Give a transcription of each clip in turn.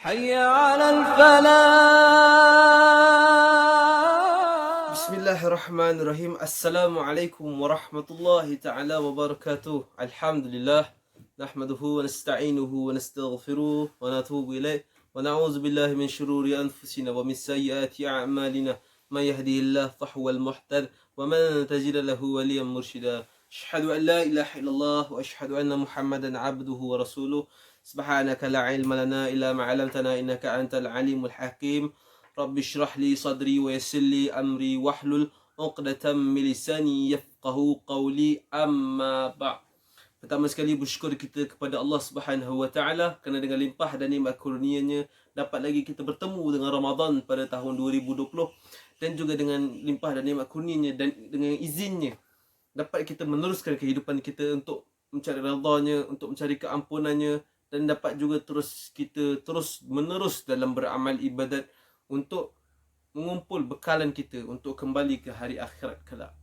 حي على الفلاح. بسم الله الرحمن الرحيم. السلام عليكم ورحمة الله تعالى وبركاته. الحمد لله نحمده ونستعينه ونستغفره ونتوب إليه ونعوذ بالله من شرور أنفسنا ومن سيئات أعمالنا. من يهده الله فهو المهتد ومن تجد له وليا مرشدا. أشهد أن لا إله إلا الله وأشهد أن محمدا عبده ورسوله. سبحانك لا علم لنا إلا ما علمتنا إنك أنت العليم الحكيم. رب اشرح لي صدري ويسر لي أمري واحلل عقدة من لساني يفقهوا قولي. أما بعد. Pertama sekali bersyukur kita kepada Allah Subhanahu Wa Taala kerana dengan limpah dan nikmat kurnia-Nya dapat lagi kita bertemu dengan Ramadan pada tahun 2020 dan juga dengan limpah dan nikmat kurnia-Nya dan dengan izin-Nya dapat kita meneruskan kehidupan kita untuk mencari redha-Nya, untuk mencari keampunan-Nya dan dapat juga terus menerus dalam beramal ibadat untuk mengumpul bekalan kita untuk kembali ke hari akhirat kelak.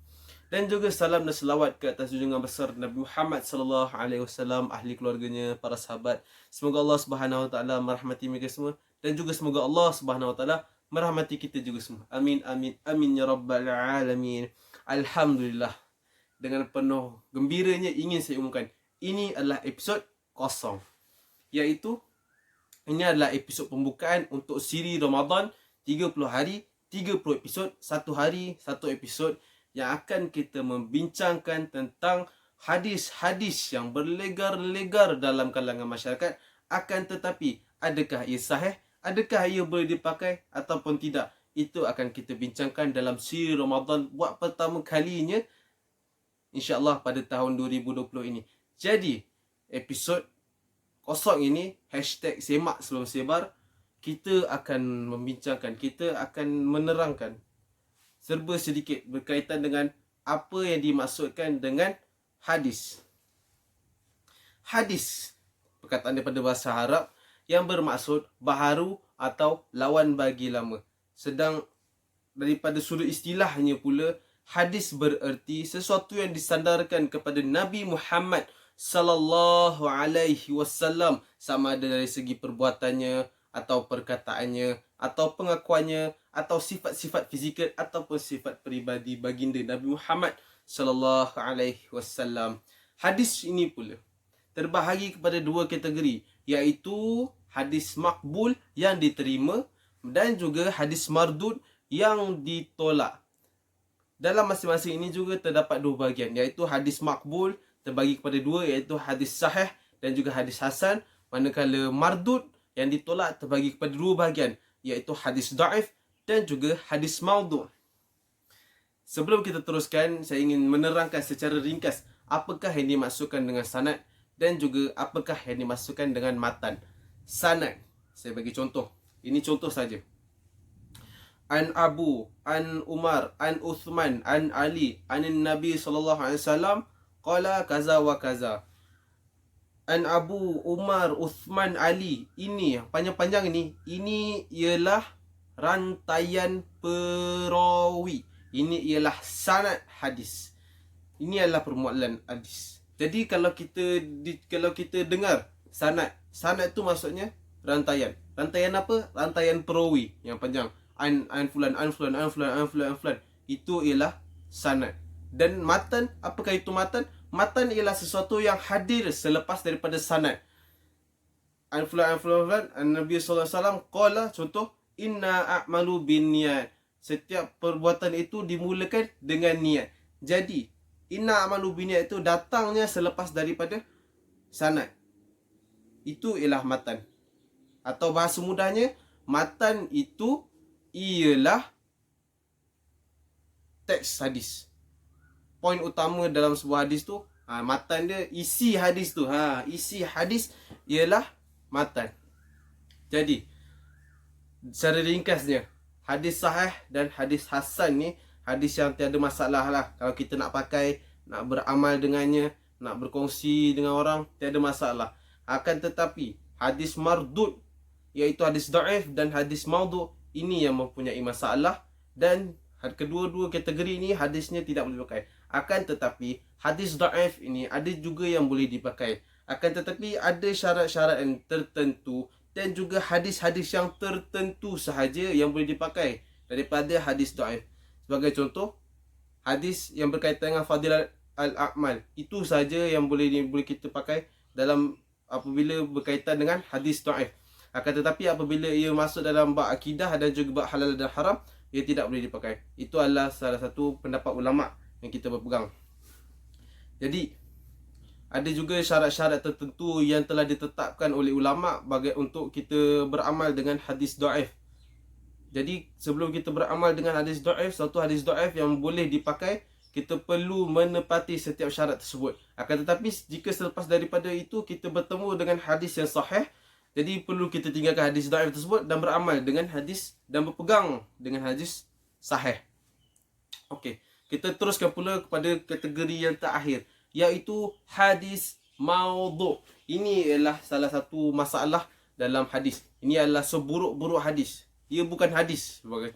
Dan juga salam dan selawat ke atas junjungan besar Nabi Muhammad sallallahu alaihi wasallam, ahli keluarganya, para sahabat. Semoga Allah Subhanahu wa taala merahmati mereka semua dan juga semoga Allah Subhanahu wa taala merahmati kita juga semua. Amin amin amin ya rabbal alamin. Alhamdulillah. Dengan penuh gembiranya ingin saya umumkan, ini adalah episod kosong. Iaitu ini adalah episod pembukaan untuk siri Ramadan 30 hari, 30 episod, satu hari, satu episod yang akan kita membincangkan tentang hadis-hadis yang berlegar-legar dalam kalangan masyarakat. Akan tetapi, adakah ia sahih? Adakah ia boleh dipakai ataupun tidak? Itu akan kita bincangkan dalam siri Ramadan buat pertama kalinya, insya-Allah pada tahun 2020 ini. Jadi, episod kosong ini, #semak sebelum sebar, kita akan membincangkan, kita akan menerangkan serba sedikit berkaitan dengan apa yang dimaksudkan dengan hadis. Hadis, perkataan daripada bahasa Arab yang bermaksud baharu atau lawan bagi lama. Sedang daripada sudut istilahnya pula, hadis bererti sesuatu yang disandarkan kepada Nabi Muhammad sallallahu alaihi wasallam, sama ada dari segi perbuatannya atau perkataannya atau pengakuannya atau sifat-sifat fizikal ataupun sifat peribadi baginda Nabi Muhammad sallallahu alaihi wasallam. Hadis ini pula terbahagi kepada dua kategori, iaitu hadis makbul yang diterima dan juga hadis mardud yang ditolak. Dalam masing-masing ini juga terdapat dua bahagian, iaitu hadis makbul terbagi kepada dua, iaitu hadis sahih dan juga hadis hasan, manakala mardud yang ditolak terbagi kepada dua bahagian, iaitu hadis daif dan juga hadis maudhu'. Sebelum kita teruskan, saya ingin menerangkan secara ringkas apakah yang dimaksudkan dengan sanad dan juga apakah yang dimaksudkan dengan matan. Sanad, saya bagi contoh. Ini contoh saja. An Abu, an Umar, an Uthman, an Ali, anin Nabi sallallahu alaihi wasallam qala kaza wa kaza. An Abu, Umar, Uthman, Ali. Ini yang panjang-panjang ini ialah rantaian perawi. Ini ialah sanad hadis. Ini adalah permualan hadis. Jadi kalau kita dengar sanad tu maksudnya rantaian. Rantaian apa? Rantaian perawi yang panjang. An fulan, an fulan, an fulan, an fulan, an fulan. Itu ialah sanad. Dan matan, apakah itu matan? Matan ialah sesuatu yang hadir selepas daripada sanad. An fulan, an fulan, an fulan, an Nabi sallallahu alaihi wasallam qala, contoh, inna a'malu binniyat. Setiap perbuatan itu dimulakan dengan niat. Jadi, inna a'malu binniyat itu datangnya selepas daripada sanad. Itu ialah matan. Atau bahasa mudahnya, matan itu ialah teks hadis. Poin utama dalam sebuah hadis tu, matan dia, isi hadis tu. Isi hadis ialah matan. Jadi, secara ringkasnya, hadis sahih dan hadis hasan ni hadis yang tiada masalah lah. Kalau kita nak pakai, nak beramal dengannya, nak berkongsi dengan orang, tiada masalah. Akan tetapi, hadis mardud, iaitu hadis daif dan hadis maudhu', ini yang mempunyai masalah. Dan kedua-dua kategori ini hadisnya tidak boleh dipakai. Akan tetapi hadis daif ini ada juga yang boleh dipakai. Akan tetapi ada syarat-syarat yang tertentu dan juga hadis-hadis yang tertentu sahaja yang boleh dipakai daripada hadis dhaif. Sebagai contoh, hadis yang berkaitan dengan fadilat al-a'mal, itu saja yang boleh kita pakai dalam apabila berkaitan dengan hadis dhaif. Akan tetapi apabila ia masuk dalam bab akidah dan juga bab halal dan haram, ia tidak boleh dipakai. Itu adalah salah satu pendapat ulama yang kita berpegang. Jadi ada juga syarat-syarat tertentu yang telah ditetapkan oleh ulama bagi untuk kita beramal dengan hadis dhaif. Jadi sebelum kita beramal dengan hadis dhaif, satu hadis dhaif yang boleh dipakai, kita perlu menepati setiap syarat tersebut. Akan tetapi jika selepas daripada itu kita bertemu dengan hadis yang sahih, jadi perlu kita tinggalkan hadis dhaif tersebut dan beramal dengan hadis dan berpegang dengan hadis sahih. Okey, kita teruskan pula kepada kategori yang terakhir, iaitu hadis maudhu'. Ini adalah salah satu masalah dalam hadis. Ini adalah seburuk-buruk hadis. Ia bukan hadis sebagai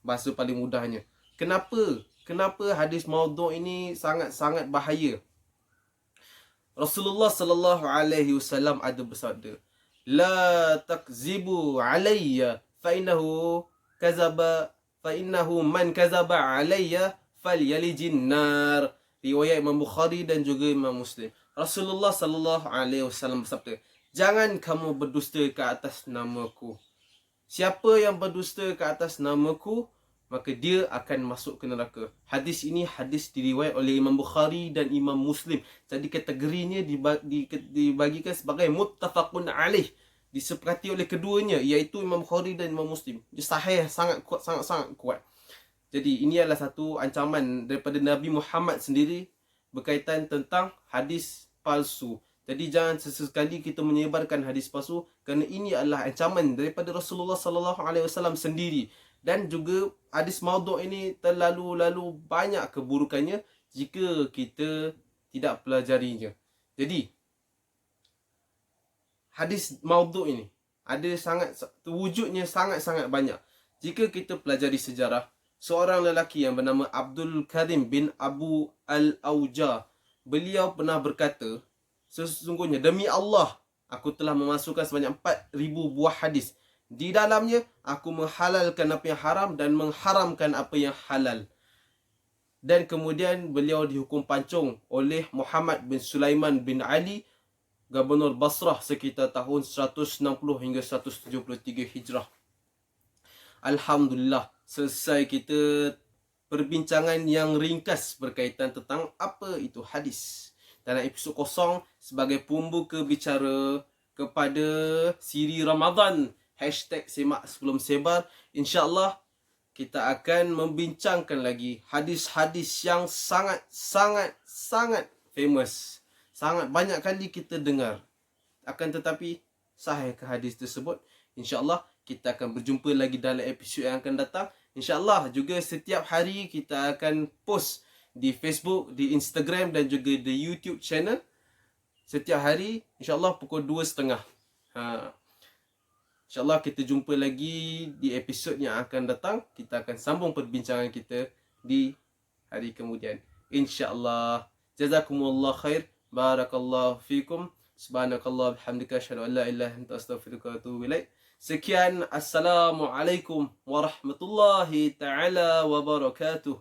bahasa paling mudahnya. Kenapa hadis maudhu' ini sangat-sangat bahaya? Rasulullah sallallahu alaihi wasallam ada bersabda, "La takzibu alayya fa innahu man kazaba alayya falyalijin nar." Riwayat Imam Bukhari dan juga Imam Muslim. Rasulullah sallallahu alaihi wasallam bersabda, "Jangan kamu berdusta ke atas namaku. Siapa yang berdusta ke atas namaku, maka dia akan masuk ke neraka." Hadis ini hadis diriwayat oleh Imam Bukhari dan Imam Muslim. Jadi kategorinya dibagikan sebagai muttafaqun alaih, disepakati oleh keduanya, iaitu Imam Bukhari dan Imam Muslim. Dia sahih, sangat kuat, sangat kuat. Jadi ini adalah satu ancaman daripada Nabi Muhammad sendiri berkaitan tentang hadis palsu. Jadi jangan sesekali kita menyebarkan hadis palsu, kerana ini adalah ancaman daripada Rasulullah sallallahu alaihi wasallam sendiri. Dan juga hadis maudhu' ini terlalu banyak keburukannya jika kita tidak pelajarinya. Jadi hadis maudhu' ini wujudnya sangat-sangat banyak. Jika kita pelajari sejarah, seorang lelaki yang bernama Abdul Karim bin Abu Al-Auja, beliau pernah berkata, "Sesungguhnya demi Allah, aku telah memasukkan sebanyak 4,000 buah hadis. Di dalamnya, aku menghalalkan apa yang haram dan mengharamkan apa yang halal." Dan kemudian beliau dihukum pancung oleh Muhammad bin Sulaiman bin Ali, Gubernur Basrah, sekitar tahun 160 hingga 173 Hijrah. Alhamdulillah, selesai kita perbincangan yang ringkas berkaitan tentang apa itu hadis. Dalam episod kosong, sebagai pembuka bicara kepada siri Ramadan, #semak sebelum sebar, insyaAllah kita akan membincangkan lagi hadis-hadis yang sangat famous. Sangat banyak kali kita dengar. Akan tetapi, sahih ke hadis tersebut? InsyaAllah kita akan berjumpa lagi dalam episod yang akan datang. InsyaAllah juga setiap hari kita akan post di Facebook, di Instagram dan juga di YouTube channel. Setiap hari, insyaAllah pukul 2.30. InsyaAllah kita jumpa lagi di episod yang akan datang. Kita akan sambung perbincangan kita di hari kemudian, InsyaAllah. Jazakumullah khair. Barakallahu fikum. Subhanakallah bihamdika asyhadu an la ilaha illa anta astaghfiruka wa atubu ilaik. Sekian, assalamualaikum warahmatullahi taala wabarakatuh.